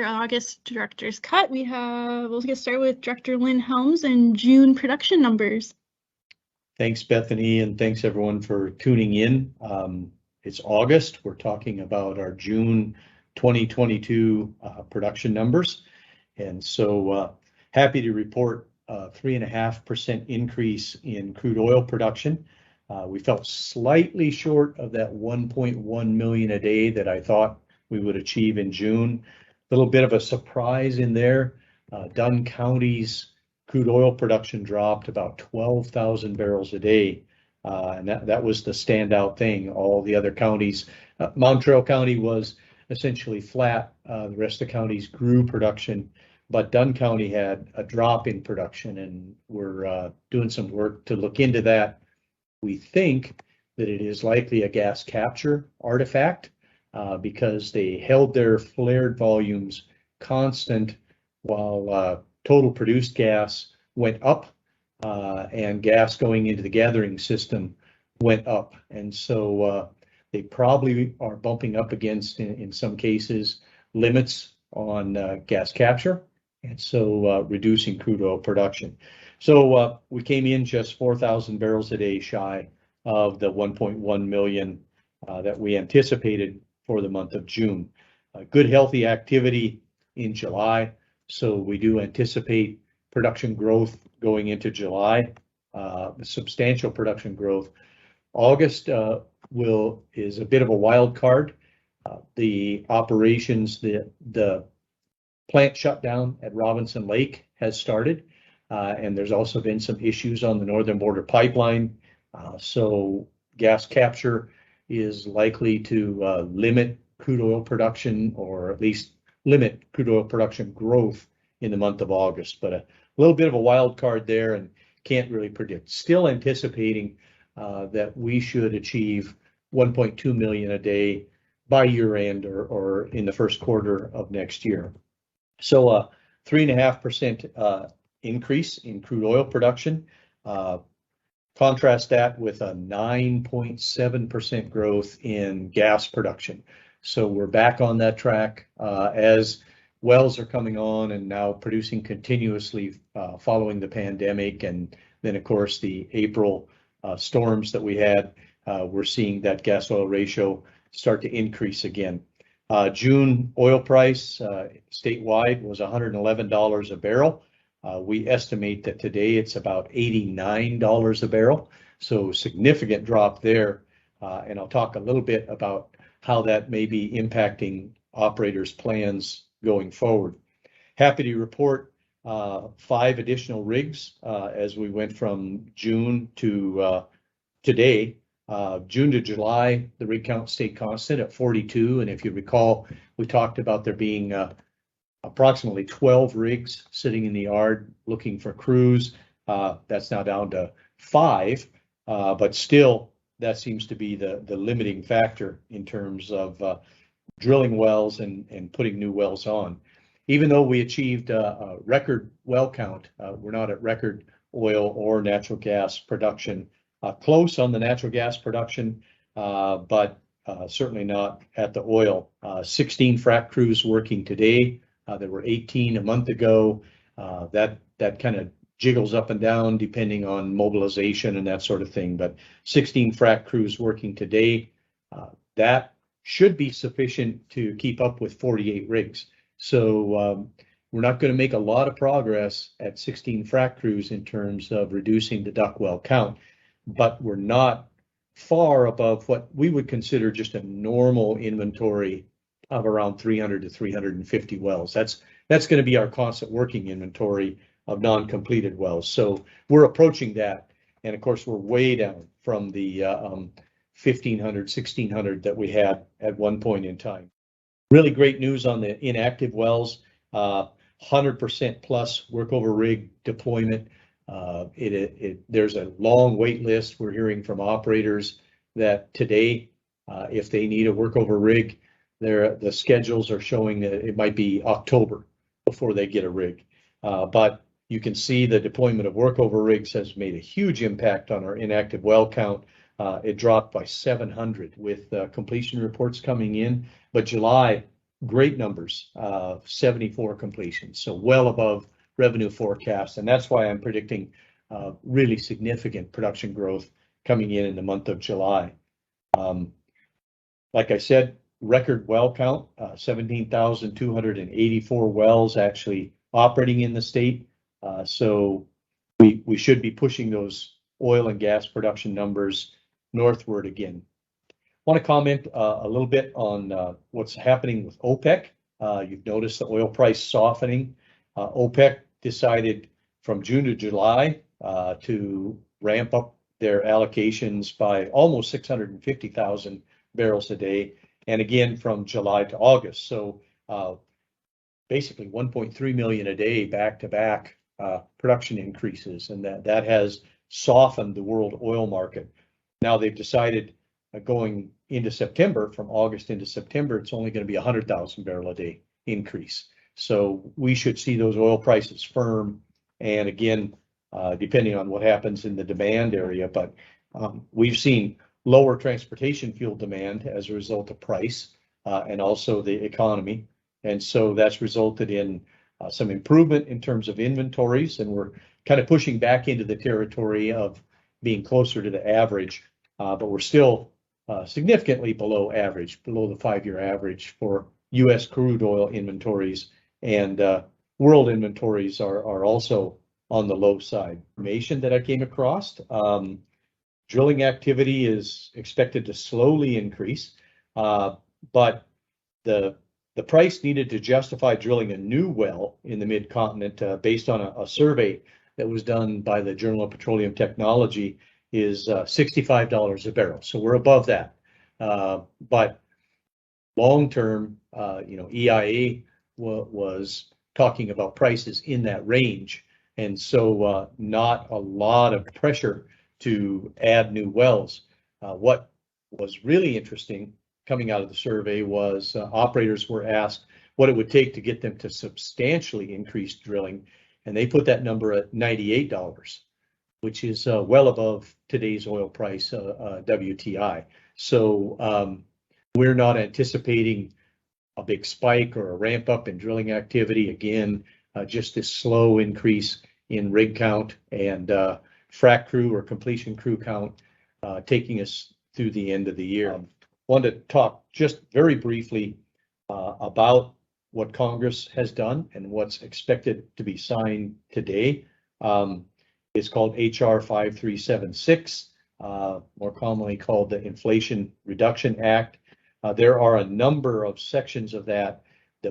August Director's Cut. We'll get started with Director Lynn Helms and June production numbers. Thanks, Bethany, and thanks everyone for tuning in. It's August. We're talking about our June 2022 production numbers. And so happy to report a 3.5% increase in crude oil production. We fell slightly short of that 1.1 million a day that I thought we would achieve in June. A little bit of a surprise in there. Dunn County's crude oil production dropped about 12,000 barrels a day. And that was the standout thing. All the other counties, Mountrail County was essentially flat. The rest of the counties grew production, but Dunn County had a drop in production, and we're doing some work to look into that. We think that it is likely a gas capture artifact because they held their flared volumes constant while total produced gas went up and gas going into the gathering system went up. And so they probably are bumping up against, in some cases, limits on gas capture, and so reducing crude oil production. So we came in just 4,000 barrels a day shy of the 1.1 million that we anticipated for the month of June. Good, healthy activity in July. So we do anticipate production growth going into July, substantial production growth. August is a bit of a wild card. The operations, the plant shutdown at Robinson Lake has started, and there's also been some issues on the Northern Border Pipeline. So gas capture is likely to limit crude oil production, or at least limit crude oil production growth in the month of August. But a little bit of a wild card there, and can't really predict. Still anticipating that we should achieve 1.2 million a day by year end or in the first quarter of next year. So a 3.5% increase in crude oil production. Contrast that with a 9.7% growth in gas production. So we're back on that track as wells are coming on and now producing continuously following the pandemic. And then, of course, the April storms that we had, we're seeing that gas oil ratio start to increase again. June oil price statewide was $111 a barrel. We estimate that today it's about $89 a barrel. So significant drop there. And I'll talk a little bit about how that may be impacting operators' plans going forward. Happy to report 5 additional rigs as we went from June to today. June to July, the rig count stayed constant at 42. And if you recall, we talked about there being approximately 12 rigs sitting in the yard looking for crews. That's now down to 5, but still that seems to be the limiting factor in terms of drilling wells and putting new wells on. Even though we achieved a record well count, we're not at record oil or natural gas production. Close on the natural gas production, but certainly not at the oil. 16 frac crews working today. There were 18 a month ago. That kind of jiggles up and down depending on mobilization and that sort of thing. But 16 frac crews working today. That should be sufficient to keep up with 48 rigs. So we're not going to make a lot of progress at 16 frac crews in terms of reducing the DUC well count, but we're not far above what we would consider just a normal inventory of around 300 to 350 wells. That's going to be our constant working inventory of non-completed wells. So we're approaching that. And of course, we're way down from the 1,500, 1,600 that we had at one point in time. Really great news on the inactive wells, 100% plus workover rig deployment. There's a long wait list. We're hearing from operators that today, if they need a workover rig, the schedules are showing that it might be October before they get a rig. But you can see the deployment of workover rigs has made a huge impact on our inactive well count. It dropped by 700 with completion reports coming in. But July great numbers, 74 completions, so well above revenue forecast. And that's why I'm predicting really significant production growth coming in the month of July. Like I said, record well count, 17,284 wells actually operating in the state. So we should be pushing those oil and gas production numbers northward again. I want to comment a little bit on what's happening with OPEC. You've noticed the oil price softening. OPEC decided from June to July to ramp up their allocations by almost 650,000 barrels a day, and again from July to August. So basically 1.3 million a day back-to-back production increases, and that has softened the world oil market. Now they've decided going into September, from August into September, it's only going to be 100,000 barrel a day increase. So we should see those oil prices firm, and again, depending on what happens in the demand area, but we've seen lower transportation fuel demand as a result of price and also the economy. And so that's resulted in some improvement in terms of inventories, and we're kind of pushing back into the territory of being closer to the average, but we're still significantly below average, below the 5-year average for U.S. crude oil inventories, and world inventories are also on the low side. Information that I came across, drilling activity is expected to slowly increase, but the price needed to justify drilling a new well in the mid-continent based on a survey that was done by the Journal of Petroleum Technology is $65 a barrel. So we're above that. But long-term, EIA was talking about prices in that range. And so not a lot of pressure to add new wells. What was really interesting coming out of the survey was operators were asked what it would take to get them to substantially increase drilling, and they put that number at $98, which is well above today's oil price, WTI. So we're not anticipating a big spike or a ramp up in drilling activity. Again, just this slow increase in rig count and frac crew or completion crew count taking us through the end of the year. Wanted to talk just very briefly about what Congress has done and what's expected to be signed today. It's called HR 5376, more commonly called the Inflation Reduction Act. There are a number of sections of that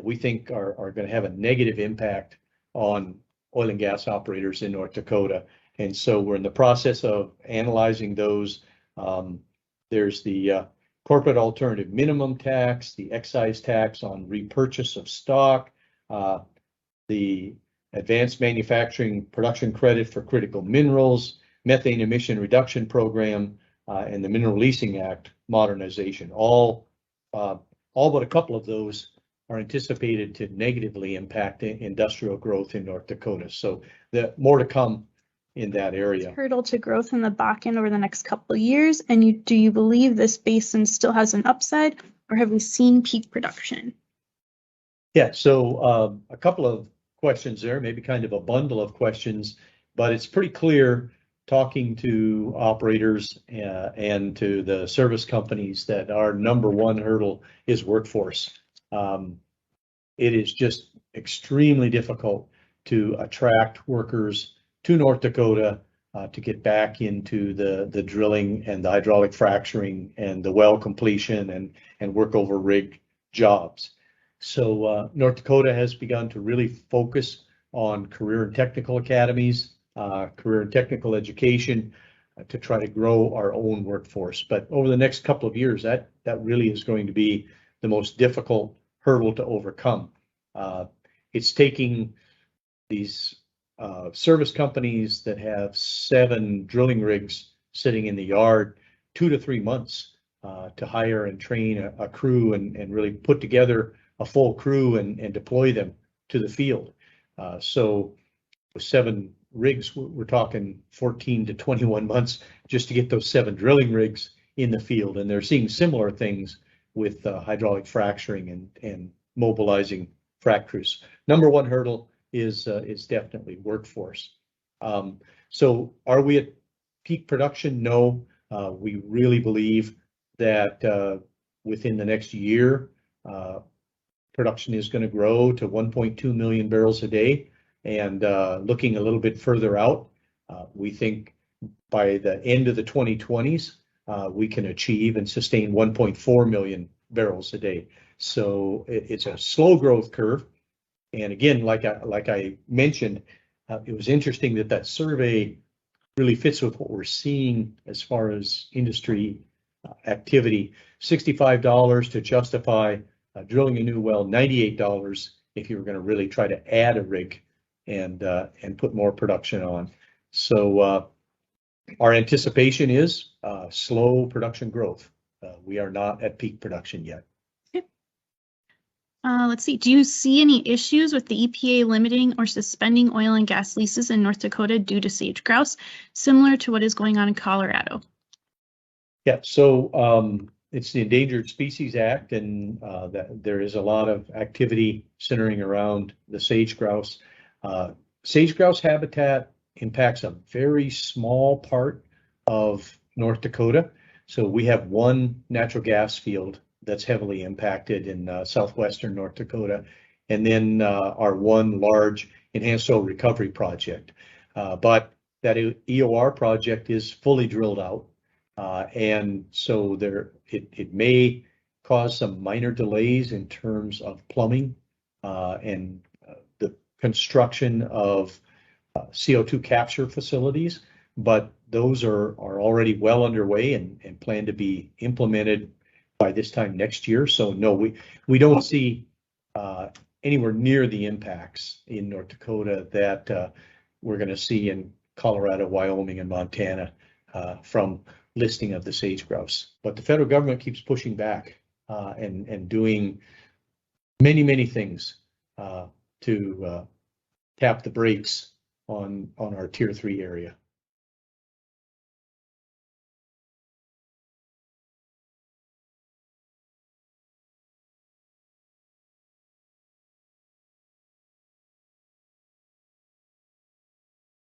we think are going to have a negative impact on oil and gas operators in North Dakota. And so we're in the process of analyzing those. There's the corporate alternative minimum tax, the excise tax on repurchase of stock, the advanced manufacturing production credit for critical minerals, methane emission reduction program, and the Mineral Leasing Act modernization. All but a couple of those are anticipated to negatively impact industrial growth in North Dakota. So more to come in that area. Hurdle to growth in the Bakken over the next couple of years, and do you believe this basin still has an upside, or have we seen peak production? Yeah, so a couple of questions there, maybe kind of a bundle of questions, but it's pretty clear talking to operators and to the service companies that our number one hurdle is workforce. It is just extremely difficult to attract workers to North Dakota to get back into the drilling and the hydraulic fracturing and the well completion and work over rig jobs. So North Dakota has begun to really focus on career and technical academies, career and technical education to try to grow our own workforce. But over the next couple of years, that really is going to be the most difficult hurdle to overcome. It's taking these service companies that have 7 drilling rigs sitting in the yard 2 to 3 months to hire and train a crew and really put together a full crew and deploy them to the field. So with 7 rigs, we're talking 14 to 21 months just to get those 7 drilling rigs in the field. And they're seeing similar things with hydraulic fracturing and mobilizing frac crews. Number one hurdle is definitely workforce. So are we at peak production? No. We really believe that within the next year, production is going to grow to 1.2 million barrels a day. And looking a little bit further out, we think by the end of the 2020s, we can achieve and sustain 1.4 million barrels a day. So it's a slow growth curve. And again, like I mentioned, it was interesting that survey really fits with what we're seeing as far as industry activity. $65 to justify drilling a new well, $98 if you were going to really try to add a rig and put more production on. So our anticipation is slow production growth. We are not at peak production yet. Okay. Let's see. Do you see any issues with the EPA limiting or suspending oil and gas leases in North Dakota due to sage grouse, similar to what is going on in Colorado? Yeah, so it's the Endangered Species Act, and that there is a lot of activity centering around the sage grouse. Sage grouse habitat impacts a very small part of North Dakota. So we have one natural gas field that's heavily impacted in southwestern North Dakota, and then our one large enhanced oil recovery project. But that EOR project is fully drilled out, and so it may cause some minor delays in terms of plumbing and the construction of CO2 capture facilities, but those are already well underway and plan to be implemented by this time next year. So no, we don't see anywhere near the impacts in North Dakota that we're going to see in Colorado, Wyoming, and Montana from listing of the sage grouse. But the federal government keeps pushing back and doing many things to tap the brakes on our Tier 3 area.